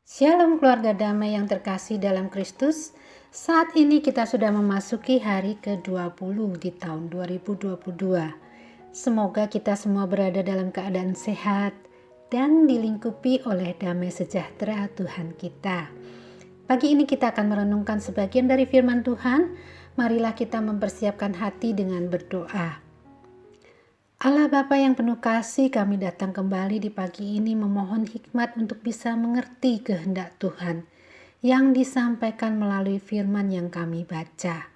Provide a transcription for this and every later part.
Shalom keluarga damai yang terkasih dalam Kristus. Saat ini kita sudah memasuki hari ke-20 di tahun 2022. Semoga kita semua berada dalam keadaan sehat dan dilingkupi oleh damai sejahtera Tuhan kita. Pagi ini kita akan merenungkan sebagian dari firman Tuhan. Marilah kita mempersiapkan hati dengan berdoa. Allah Bapa yang penuh kasih, kami datang kembali di pagi ini memohon hikmat untuk bisa mengerti kehendak Tuhan yang disampaikan melalui firman yang kami baca.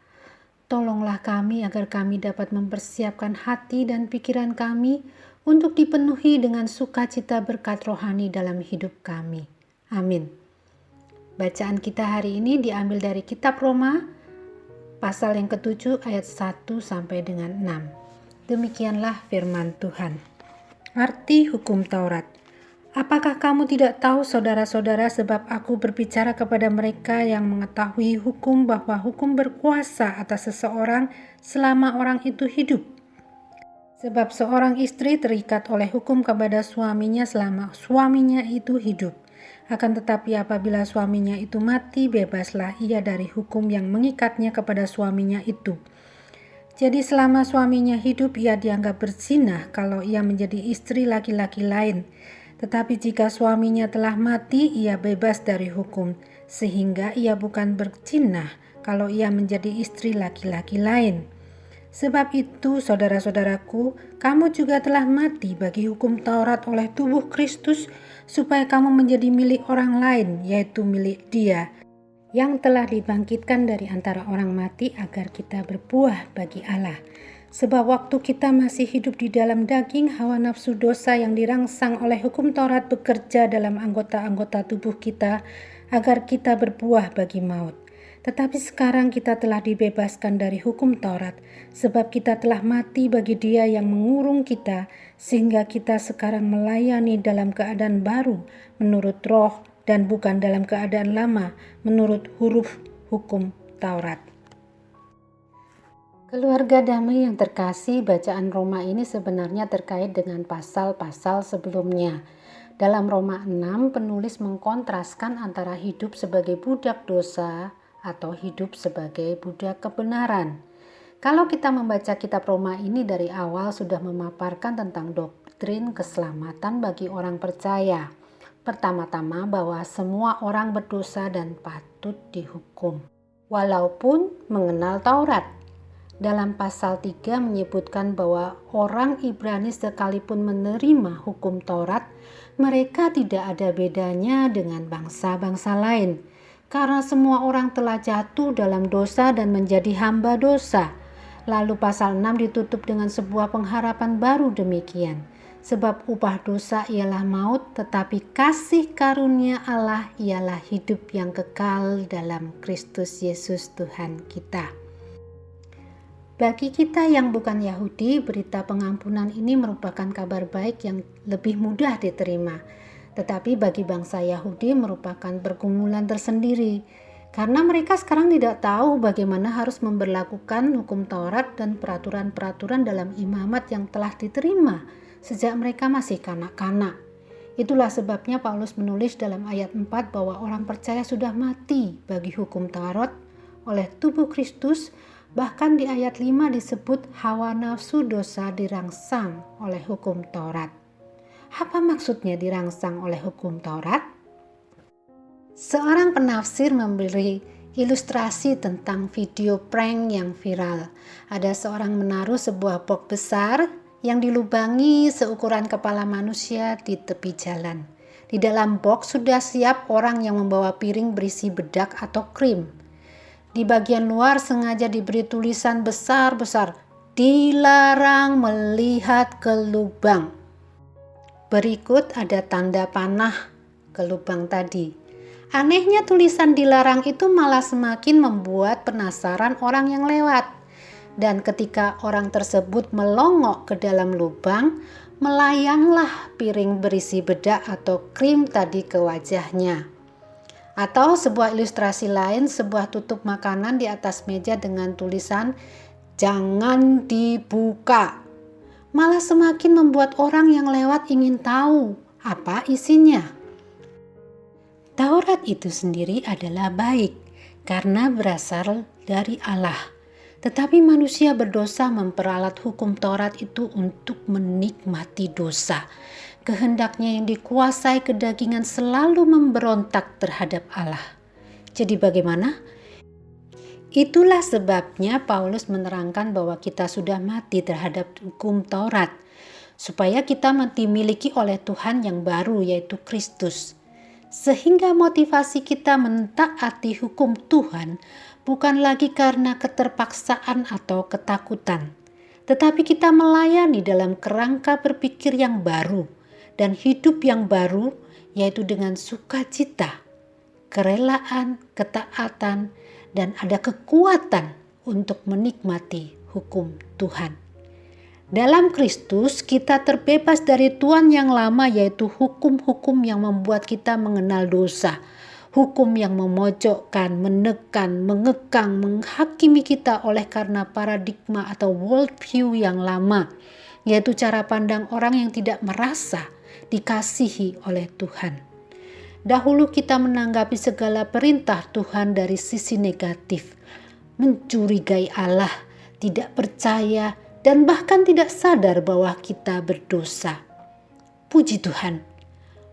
Tolonglah kami agar kami dapat mempersiapkan hati dan pikiran kami untuk dipenuhi dengan sukacita berkat rohani dalam hidup kami. Amin. Bacaan kita hari ini diambil dari kitab Roma, pasal yang ke-7 ayat 1 sampai dengan 6. Demikianlah firman Tuhan. Arti hukum Taurat. Apakah kamu tidak tahu, saudara-saudara, sebab aku berbicara kepada mereka yang mengetahui hukum, bahwa hukum berkuasa atas seseorang selama orang itu hidup? Sebab seorang istri terikat oleh hukum kepada suaminya selama suaminya itu hidup. Akan tetapi apabila suaminya itu mati, bebaslah ia dari hukum yang mengikatnya kepada suaminya itu. Jadi selama suaminya hidup, ia dianggap berzina kalau ia menjadi istri laki-laki lain. Tetapi jika suaminya telah mati, ia bebas dari hukum, sehingga ia bukan berzina kalau ia menjadi istri laki-laki lain. Sebab itu, saudara-saudaraku, kamu juga telah mati bagi hukum Taurat oleh tubuh Kristus, supaya kamu menjadi milik orang lain, yaitu milik Dia yang telah dibangkitkan dari antara orang mati, agar kita berbuah bagi Allah. Sebab waktu kita masih hidup di dalam daging, hawa nafsu dosa yang dirangsang oleh hukum Taurat bekerja dalam anggota-anggota tubuh kita, agar kita berbuah bagi maut. Tetapi sekarang kita telah dibebaskan dari hukum Taurat, sebab kita telah mati bagi Dia yang mengurung kita, sehingga kita sekarang melayani dalam keadaan baru menurut roh, dan bukan dalam keadaan lama menurut huruf hukum Taurat. Keluarga damai yang terkasih, bacaan Roma ini sebenarnya terkait dengan pasal-pasal sebelumnya. Dalam Roma 6, penulis mengkontraskan antara hidup sebagai budak dosa atau hidup sebagai budak kebenaran. Kalau kita membaca kitab Roma ini dari awal sudah memaparkan tentang doktrin keselamatan bagi orang percaya. Pertama-tama bahwa semua orang berdosa dan patut dihukum, walaupun mengenal Taurat. Dalam pasal 3 menyebutkan bahwa orang Ibrani sekalipun menerima hukum Taurat, mereka tidak ada bedanya dengan bangsa-bangsa lain, karena semua orang telah jatuh dalam dosa dan menjadi hamba dosa. Lalu pasal 6 ditutup dengan sebuah pengharapan baru demikian. Sebab upah dosa ialah maut, tetapi kasih karunia Allah ialah hidup yang kekal dalam Kristus Yesus Tuhan kita. Bagi kita yang bukan Yahudi, berita pengampunan ini merupakan kabar baik yang lebih mudah diterima. Tetapi bagi bangsa Yahudi merupakan pergumulan tersendiri, karena mereka sekarang tidak tahu bagaimana harus memberlakukan hukum Taurat dan peraturan-peraturan dalam imamat yang telah diterima sejak mereka masih kanak-kanak. Itulah sebabnya Paulus menulis dalam ayat 4 bahwa orang percaya sudah mati bagi hukum Taurat oleh tubuh Kristus. Bahkan di ayat 5 disebut hawa nafsu dosa dirangsang oleh hukum Taurat. Apa maksudnya dirangsang oleh hukum Taurat? Seorang penafsir memberi ilustrasi tentang video prank yang viral. Ada seorang menaruh sebuah box besar yang dilubangi seukuran kepala manusia di tepi jalan. Di dalam box sudah siap orang yang membawa piring berisi bedak atau krim. Di bagian luar sengaja diberi tulisan besar-besar, "Dilarang melihat ke lubang." Berikut ada tanda panah ke lubang tadi. Anehnya tulisan dilarang itu malah semakin membuat penasaran orang yang lewat. Dan ketika orang tersebut melongok ke dalam lubang, melayanglah piring berisi bedak atau krim tadi ke wajahnya. Atau sebuah ilustrasi lain, sebuah tutup makanan di atas meja dengan tulisan "Jangan dibuka." Malah semakin membuat orang yang lewat ingin tahu apa isinya. Taurat itu sendiri adalah baik karena berasal dari Allah. Tetapi manusia berdosa memperalat hukum Taurat itu untuk menikmati dosa. Kehendaknya yang dikuasai kedagingan selalu memberontak terhadap Allah. Jadi bagaimana? Itulah sebabnya Paulus menerangkan bahwa kita sudah mati terhadap hukum Taurat, supaya kita dimiliki oleh Tuhan yang baru, yaitu Kristus. Sehingga motivasi kita mentaati hukum Tuhan bukan lagi karena keterpaksaan atau ketakutan, tetapi kita melayani dalam kerangka berpikir yang baru dan hidup yang baru, yaitu dengan sukacita, kerelaan, ketaatan, dan ada kekuatan untuk menikmati hukum Tuhan. Dalam Kristus kita terbebas dari tuan yang lama, yaitu hukum-hukum yang membuat kita mengenal dosa. Hukum yang memojokkan, menekan, mengekang, menghakimi kita oleh karena paradigma atau worldview yang lama, yaitu cara pandang orang yang tidak merasa dikasihi oleh Tuhan. Dahulu kita menanggapi segala perintah Tuhan dari sisi negatif, mencurigai Allah, tidak percaya, dan bahkan tidak sadar bahwa kita berdosa. Puji Tuhan,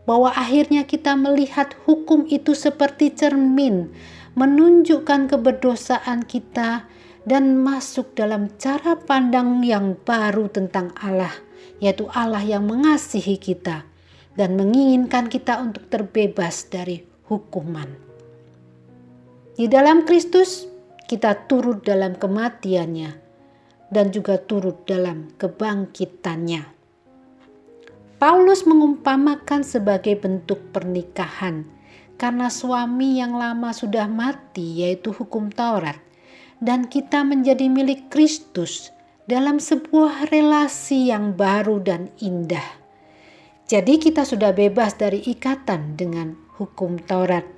bahwa akhirnya kita melihat hukum itu seperti cermin, menunjukkan keberdosaan kita dan masuk dalam cara pandang yang baru tentang Allah, yaitu Allah yang mengasihi kita dan menginginkan kita untuk terbebas dari hukuman. Di dalam Kristus, kita turut dalam kematiannya dan juga turut dalam kebangkitannya. Paulus mengumpamakan sebagai bentuk pernikahan karena suami yang lama sudah mati, yaitu hukum Taurat, dan kita menjadi milik Kristus dalam sebuah relasi yang baru dan indah. Jadi kita sudah bebas dari ikatan dengan hukum Taurat.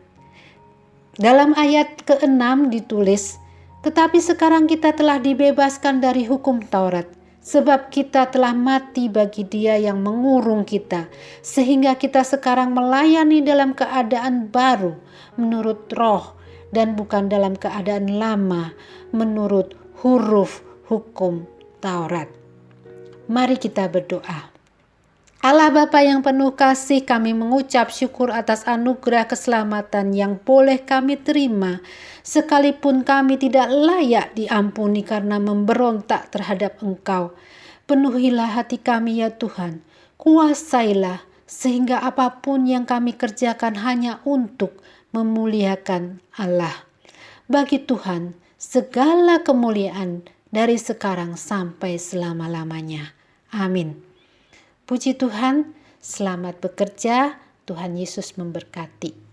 Dalam ayat ke-6 ditulis, tetapi sekarang kita telah dibebaskan dari hukum Taurat, sebab kita telah mati bagi Dia yang mengurung kita, sehingga kita sekarang melayani dalam keadaan baru menurut roh dan bukan dalam keadaan lama menurut huruf hukum Taurat. Mari kita berdoa. Allah Bapa yang penuh kasih, kami mengucap syukur atas anugerah keselamatan yang boleh kami terima, sekalipun kami tidak layak diampuni karena memberontak terhadap Engkau. Penuhilah hati kami ya Tuhan, kuasailah sehingga apapun yang kami kerjakan hanya untuk memuliakan Allah. Bagi Tuhan, segala kemuliaan dari sekarang sampai selama-lamanya. Amin. Puji Tuhan, selamat bekerja, Tuhan Yesus memberkati.